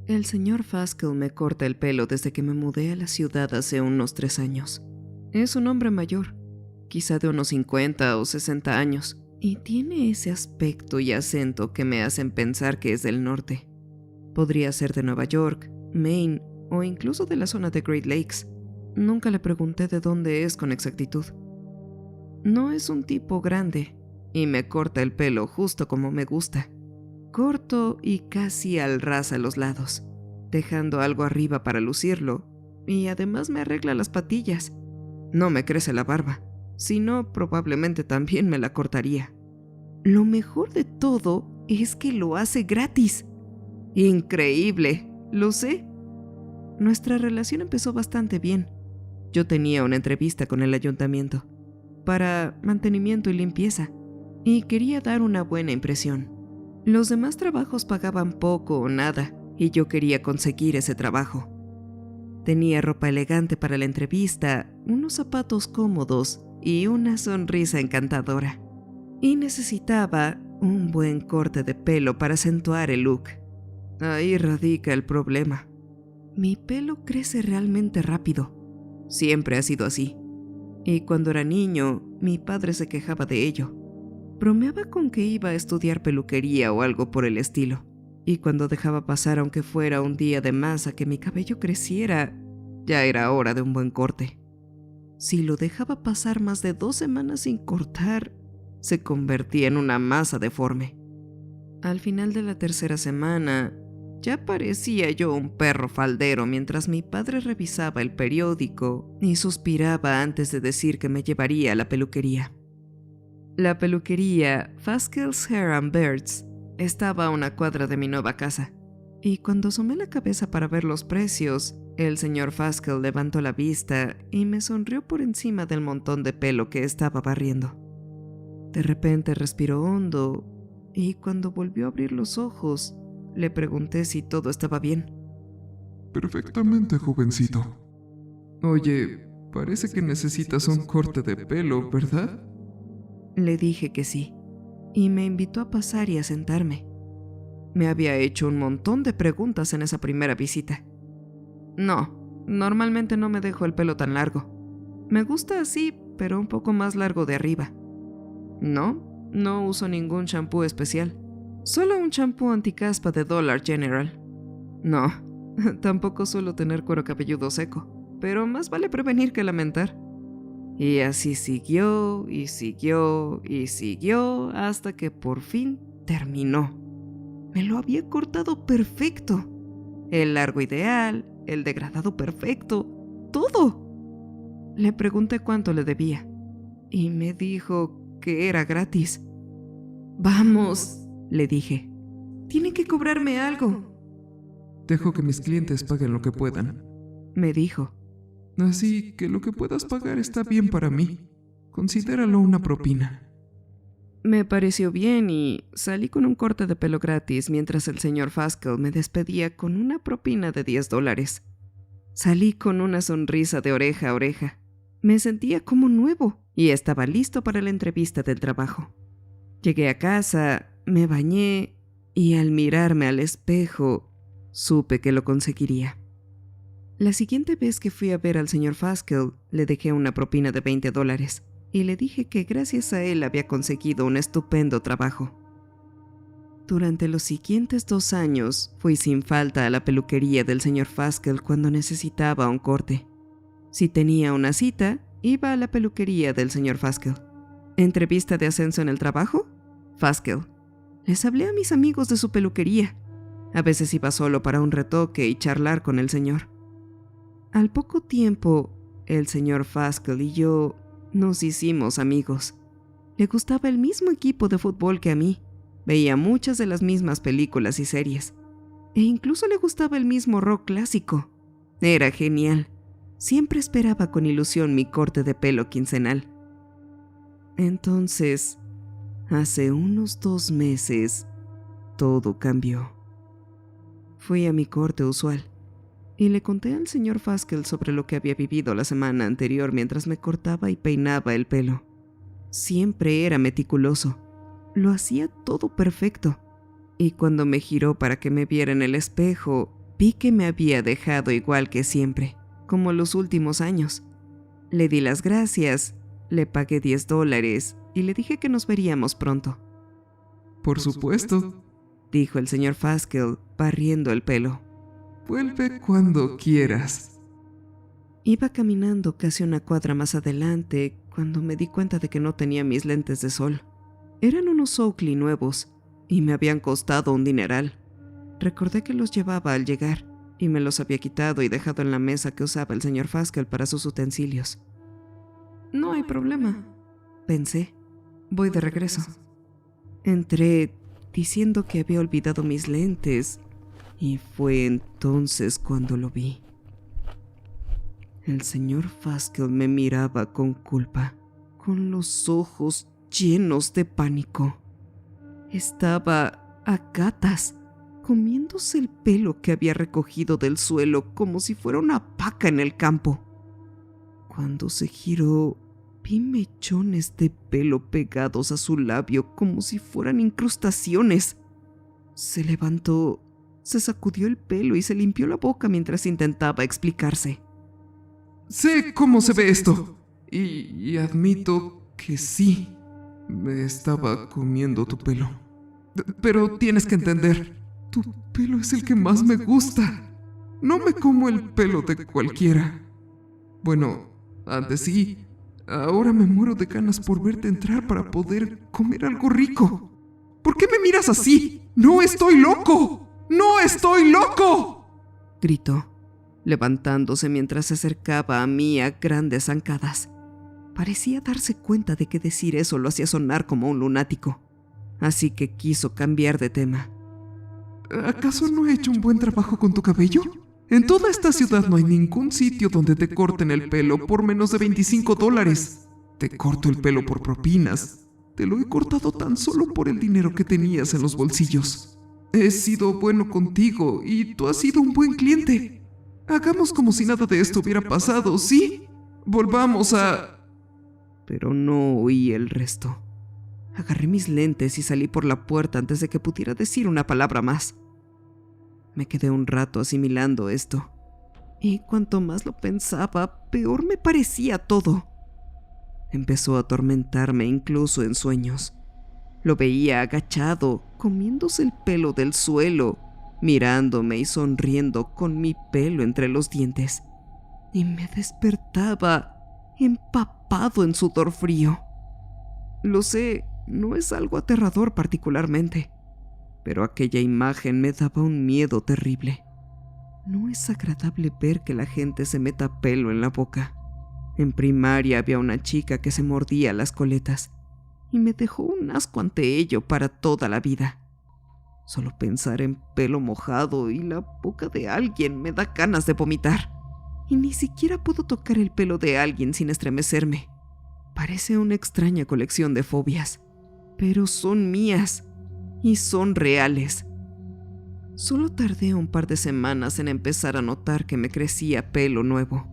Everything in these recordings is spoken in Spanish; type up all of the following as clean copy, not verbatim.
El señor Faskel me corta el pelo desde que me mudé a la ciudad hace unos 3 años. Es un hombre mayor, quizá de unos 50 o 60 años, y tiene ese aspecto y acento que me hacen pensar que es del norte. Podría ser de Nueva York, Maine o incluso de la zona de Great Lakes. Nunca le pregunté de dónde es con exactitud. No es un tipo grande y me corta el pelo justo como me gusta. Corto y casi al ras a los lados, dejando algo arriba para lucirlo, y además me arregla las patillas. No me crece la barba, si no probablemente también me la cortaría. Lo mejor de todo es que lo hace gratis. Increíble, lo sé. Nuestra relación empezó bastante bien. Yo tenía una entrevista con el ayuntamiento para mantenimiento y limpieza, y quería dar una buena impresión. Los demás trabajos pagaban poco o nada, y yo quería conseguir ese trabajo. Tenía ropa elegante para la entrevista, unos zapatos cómodos y una sonrisa encantadora. Y necesitaba un buen corte de pelo para acentuar el look. Ahí radica el problema. Mi pelo crece realmente rápido. Siempre ha sido así. Y cuando era niño, mi padre se quejaba de ello. Bromeaba con que iba a estudiar peluquería o algo por el estilo. Y cuando dejaba pasar aunque fuera un día de más a que mi cabello creciera, ya era hora de un buen corte. Si lo dejaba pasar más de 2 semanas sin cortar, se convertía en una masa deforme. Al final de la 3ª semana, ya parecía yo un perro faldero mientras mi padre revisaba el periódico y suspiraba antes de decir que me llevaría a la peluquería. La peluquería Faskel's Hair and Beards estaba a una cuadra de mi nueva casa, y cuando asomé la cabeza para ver los precios, el señor Faskel levantó la vista y me sonrió por encima del montón de pelo que estaba barriendo. De repente respiró hondo, y cuando volvió a abrir los ojos, le pregunté si todo estaba bien. Perfectamente, jovencito. Oye, parece que necesitas un corte de pelo, ¿verdad? Le dije que sí, y me invitó a pasar y a sentarme. Me había hecho un montón de preguntas en esa primera visita. No, normalmente no me dejo el pelo tan largo. Me gusta así, pero un poco más largo de arriba. No uso ningún shampoo especial. Solo un shampoo anticaspa de Dollar General. No, tampoco suelo tener cuero cabelludo seco, pero más vale prevenir que lamentar. Y así siguió, y siguió, y siguió, hasta que por fin terminó. Me lo había cortado perfecto. El largo ideal, el degradado perfecto, todo. Le pregunté cuánto le debía, y me dijo que era gratis. Vamos, le dije. Tiene que cobrarme algo. Dejo que mis clientes paguen lo que puedan, me dijo. Así que lo que puedas pagar está bien para mí. Considéralo una propina. Me pareció bien y salí con un corte de pelo gratis mientras el señor Faskel me despedía con una propina de $10. Salí con una sonrisa de oreja a oreja. Me sentía como nuevo y estaba listo para la entrevista del trabajo. Llegué a casa, me bañé y al mirarme al espejo, supe que lo conseguiría. La siguiente vez que fui a ver al señor Faskel, le dejé una propina de $20 y le dije que gracias a él había conseguido un estupendo trabajo. Durante los siguientes 2 años, fui sin falta a la peluquería del señor Faskel cuando necesitaba un corte. Si tenía una cita, iba a la peluquería del señor Faskel. ¿Entrevista de ascenso en el trabajo? Faskel. Les hablé a mis amigos de su peluquería. A veces iba solo para un retoque y charlar con el señor. Al poco tiempo, el señor Faskel y yo nos hicimos amigos. Le gustaba el mismo equipo de fútbol que a mí, veía muchas de las mismas películas y series, e incluso le gustaba el mismo rock clásico. Era genial. Siempre esperaba con ilusión mi corte de pelo quincenal. Entonces, hace unos 2 meses, todo cambió. Fui a mi corte usual y le conté al señor Faskel sobre lo que había vivido la semana anterior mientras me cortaba y peinaba el pelo. Siempre era meticuloso. Lo hacía todo perfecto. Y cuando me giró para que me viera en el espejo, Vi que me había dejado igual que siempre, como los últimos años. Le di las gracias, le pagué $10 y le dije que nos veríamos pronto. Por supuesto, dijo el señor Faskell, barriendo el pelo. Vuelve cuando quieras. Iba caminando casi una cuadra más adelante cuando me di cuenta de que no tenía mis lentes de sol. Eran unos Oakley nuevos y me habían costado un dineral. Recordé que los llevaba al llegar y me los había quitado y dejado en la mesa que usaba el señor Faskell para sus utensilios. No hay problema, pensé. Voy de regreso. Entré diciendo que había olvidado mis lentes y fue entonces cuando lo vi. El señor Faskell me miraba con culpa, con los ojos llenos de pánico. Estaba a gatas, comiéndose el pelo que había recogido del suelo como si fuera una vaca en el campo. Cuando se giró, vi mechones de pelo pegados a su labio como si fueran incrustaciones. Se levantó, se sacudió el pelo y se limpió la boca mientras intentaba explicarse. Sé cómo se ve esto, y admito que sí, me estaba comiendo tu pelo. Pero tienes que entender, tu pelo es el que más me gusta. No me como el pelo de cualquiera. Bueno, antes sí, ahora me muero de ganas por verte entrar para poder comer algo rico. ¿Por qué me miras así? ¡No estoy loco! ¡No estoy loco!, gritó, levantándose mientras se acercaba a mí a grandes zancadas. Parecía darse cuenta de que decir eso lo hacía sonar como un lunático, así que quiso cambiar de tema. ¿Acaso no he hecho un buen trabajo con tu cabello? En toda esta ciudad no hay ningún sitio donde te corten el pelo por menos de $25. Te corto el pelo por propinas. Te lo he cortado tan solo por el dinero que tenías en los bolsillos. He sido bueno contigo y tú has sido un buen cliente. Hagamos como si nada de esto hubiera pasado, ¿sí? Volvamos a... Pero no oí el resto. Agarré mis lentes y salí por la puerta antes de que pudiera decir una palabra más. Me quedé un rato asimilando esto, y cuanto más lo pensaba, peor me parecía todo. Empezó a atormentarme incluso en sueños. Lo veía agachado, comiéndose el pelo del suelo, mirándome y sonriendo con mi pelo entre los dientes. Y me despertaba, empapado en sudor frío. Lo sé, no es algo aterrador particularmente, pero aquella imagen me daba un miedo terrible. No es agradable ver que la gente se meta pelo en la boca. En primaria había una chica que se mordía las coletas y me dejó un asco ante ello para toda la vida. Solo pensar en pelo mojado y la boca de alguien me da ganas de vomitar. Y ni siquiera puedo tocar el pelo de alguien sin estremecerme. Parece una extraña colección de fobias, pero son mías y son reales. Solo tardé un par de semanas en empezar a notar que me crecía pelo nuevo.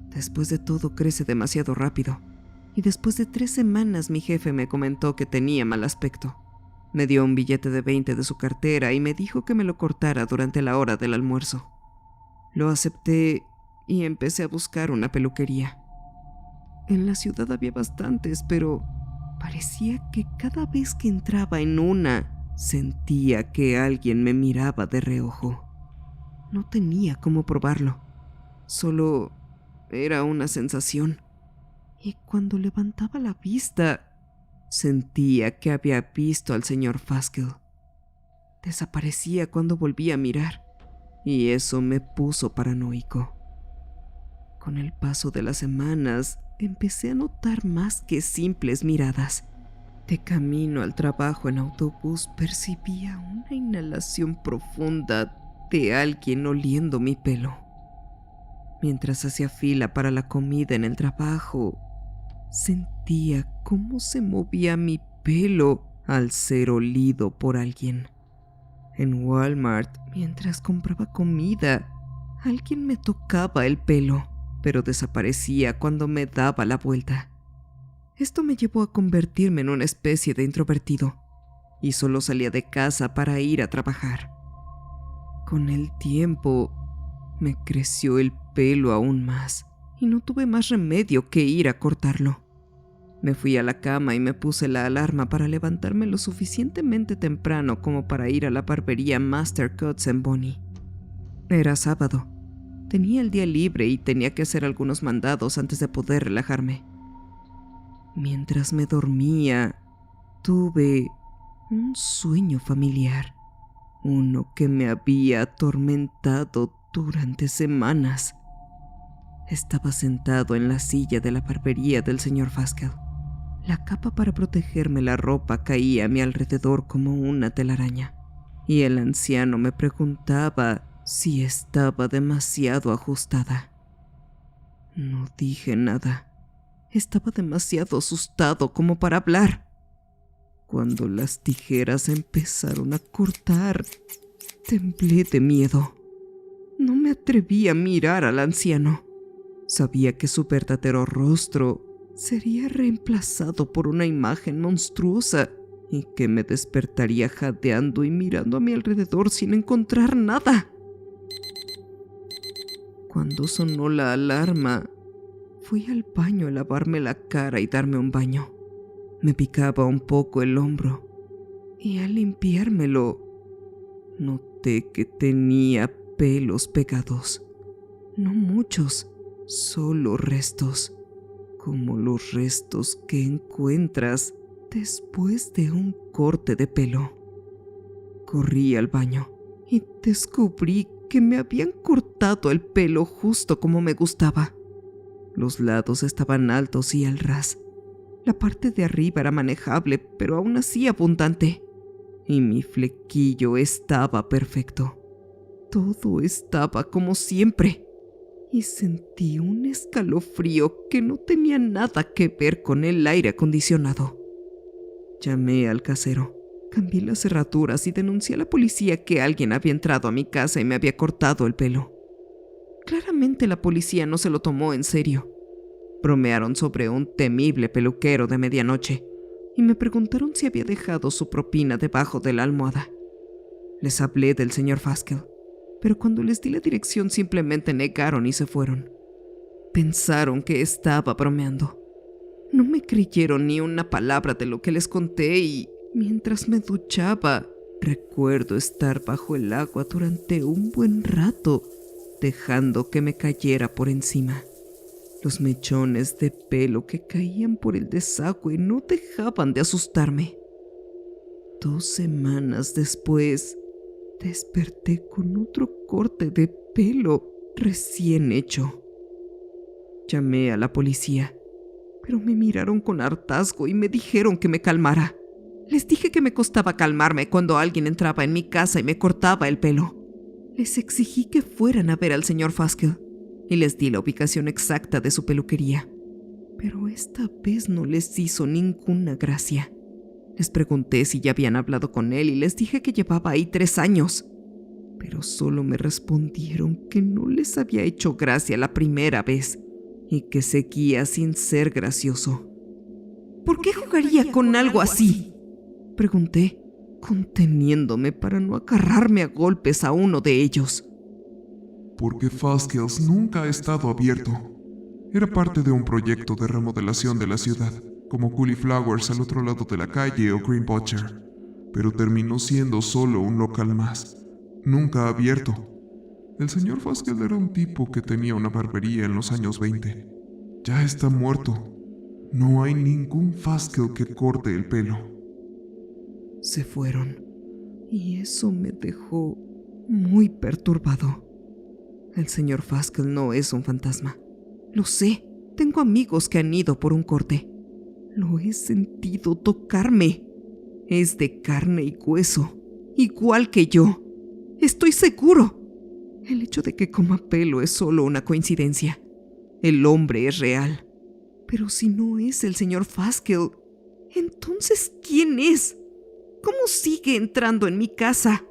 Después de todo, crece demasiado rápido. Y después de 3 semanas mi jefe me comentó que tenía mal aspecto. Me dio un billete de 20 de su cartera y me dijo que me lo cortara durante la hora del almuerzo. Lo acepté y empecé a buscar una peluquería. En la ciudad había bastantes, pero parecía que cada vez que entraba en una, sentía que alguien me miraba de reojo. No tenía cómo probarlo. Solo era una sensación. Y cuando levantaba la vista, sentía que había visto al señor Faskell. Desaparecía cuando volvía a mirar, y eso me puso paranoico. Con el paso de las semanas, empecé a notar más que simples miradas. De camino al trabajo en autobús, percibía una inhalación profunda de alguien oliendo mi pelo. Mientras hacía fila para la comida en el trabajo, sentía cómo se movía mi pelo al ser olido por alguien. En Walmart, mientras compraba comida, alguien me tocaba el pelo, pero desaparecía cuando me daba la vuelta. Esto me llevó a convertirme en una especie de introvertido, y solo salía de casa para ir a trabajar. Con el tiempo, me creció el pelo aún más y no tuve más remedio que ir a cortarlo. Me fui a la cama y me puse la alarma para levantarme lo suficientemente temprano como para ir a la barbería Master Cuts en Bonnie. Era sábado. Tenía el día libre y tenía que hacer algunos mandados antes de poder relajarme. Mientras me dormía, tuve un sueño familiar, uno que me había atormentado durante semanas. Estaba sentado en la silla de la barbería del señor Faskel. La capa para protegerme la ropa caía a mi alrededor como una telaraña, y el anciano me preguntaba si estaba demasiado ajustada. No dije nada. Estaba demasiado asustado como para hablar. Cuando las tijeras empezaron a cortar, temblé de miedo. No me atreví a mirar al anciano. Sabía que su verdadero rostro sería reemplazado por una imagen monstruosa y que me despertaría jadeando y mirando a mi alrededor sin encontrar nada. Cuando sonó la alarma, fui al baño a lavarme la cara y darme un baño. Me picaba un poco el hombro y al limpiármelo, noté que tenía pelos pegados. No muchos, solo restos, como los restos que encuentras después de un corte de pelo. Corrí al baño y descubrí que me habían cortado el pelo justo como me gustaba. Los lados estaban altos y al ras. La parte de arriba era manejable, pero aún así abundante. Y mi flequillo estaba perfecto. Todo estaba como siempre. Y sentí un escalofrío que no tenía nada que ver con el aire acondicionado. Llamé al casero, cambié las cerraduras y denuncié a la policía que alguien había entrado a mi casa y me había cortado el pelo. Claramente la policía no se lo tomó en serio. Bromearon sobre un temible peluquero de medianoche y me preguntaron si había dejado su propina debajo de la almohada. Les hablé del señor Faskel, pero cuando les di la dirección simplemente negaron y se fueron. Pensaron que estaba bromeando. No me creyeron ni una palabra de lo que les conté y, mientras me duchaba, recuerdo estar bajo el agua durante un buen rato, dejando que me cayera por encima. Los mechones de pelo que caían por el desagüe no dejaban de asustarme. 2 semanas después, desperté con otro corte de pelo recién hecho. Llamé a la policía, pero me miraron con hartazgo y me dijeron que me calmara. Les dije que me costaba calmarme cuando alguien entraba en mi casa y me cortaba el pelo. Les exigí que fueran a ver al señor Faskel y les di la ubicación exacta de su peluquería. Pero esta vez no les hizo ninguna gracia. Les pregunté si ya habían hablado con él y les dije que llevaba ahí 3 años. Pero solo me respondieron que no les había hecho gracia la primera vez y que seguía sin ser gracioso. ¿Por qué jugaría con algo así?, pregunté, conteniéndome para no agarrarme a golpes a uno de ellos. Porque Faskel's nunca ha estado abierto. Era parte de un proyecto de remodelación de la ciudad, como Cauliflowers al otro lado de la calle o Green Butcher, pero terminó siendo solo un local más, nunca abierto. El señor Faskel era un tipo que tenía una barbería en los años 20. Ya está muerto. No hay ningún Faskel que corte el pelo. Se fueron, y eso me dejó muy perturbado. El señor Faskel no es un fantasma. Lo sé, tengo amigos que han ido por un corte. Lo he sentido tocarme. Es de carne y hueso, igual que yo. Estoy seguro. El hecho de que coma pelo es solo una coincidencia. El hombre es real. Pero si no es el señor Faskel, entonces ¿quién es? ¿Cómo sigue entrando en mi casa?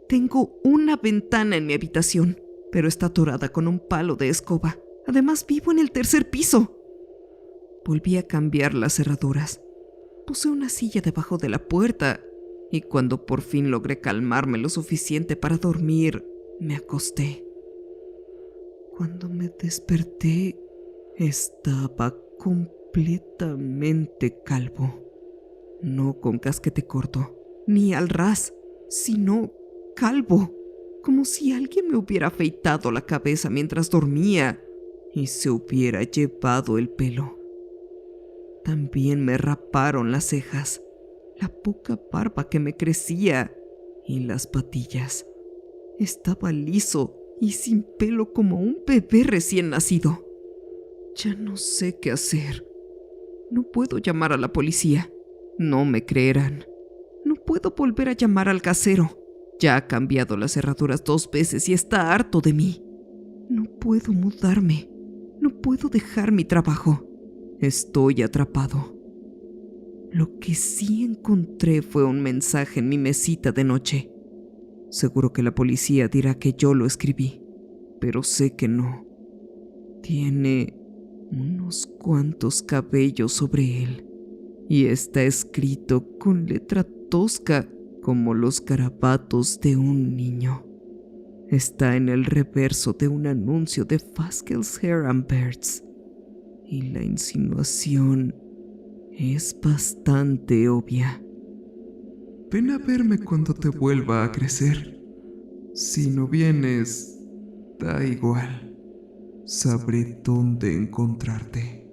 Tengo una ventana en mi habitación, pero está atorada con un palo de escoba. Además, vivo en el 3er piso. Volví a cambiar las cerraduras. Puse una silla debajo de la puerta y cuando por fin logré calmarme lo suficiente para dormir, me acosté. Cuando me desperté, estaba completamente calvo. No con casquete corto, ni al ras, sino calvo, como si alguien me hubiera afeitado la cabeza mientras dormía y se hubiera llevado el pelo. También me raparon las cejas, la poca barba que me crecía y las patillas. Estaba liso y sin pelo como un bebé recién nacido. Ya no sé qué hacer. No puedo llamar a la policía. No me creerán. No puedo volver a llamar al casero. Ya ha cambiado las cerraduras 2 veces y está harto de mí. No puedo mudarme. No puedo dejar mi trabajo. Estoy atrapado. Lo que sí encontré fue un mensaje en mi mesita de noche. Seguro que la policía dirá que yo lo escribí, pero sé que no. Tiene unos cuantos cabellos sobre él y está escrito con letra tosca como los garabatos de un niño. Está en el reverso de un anuncio de Faskel's Hair and Beards y la insinuación es bastante obvia. Ven a verme cuando te vuelva a crecer. Si no vienes, da igual. Sabré dónde encontrarte.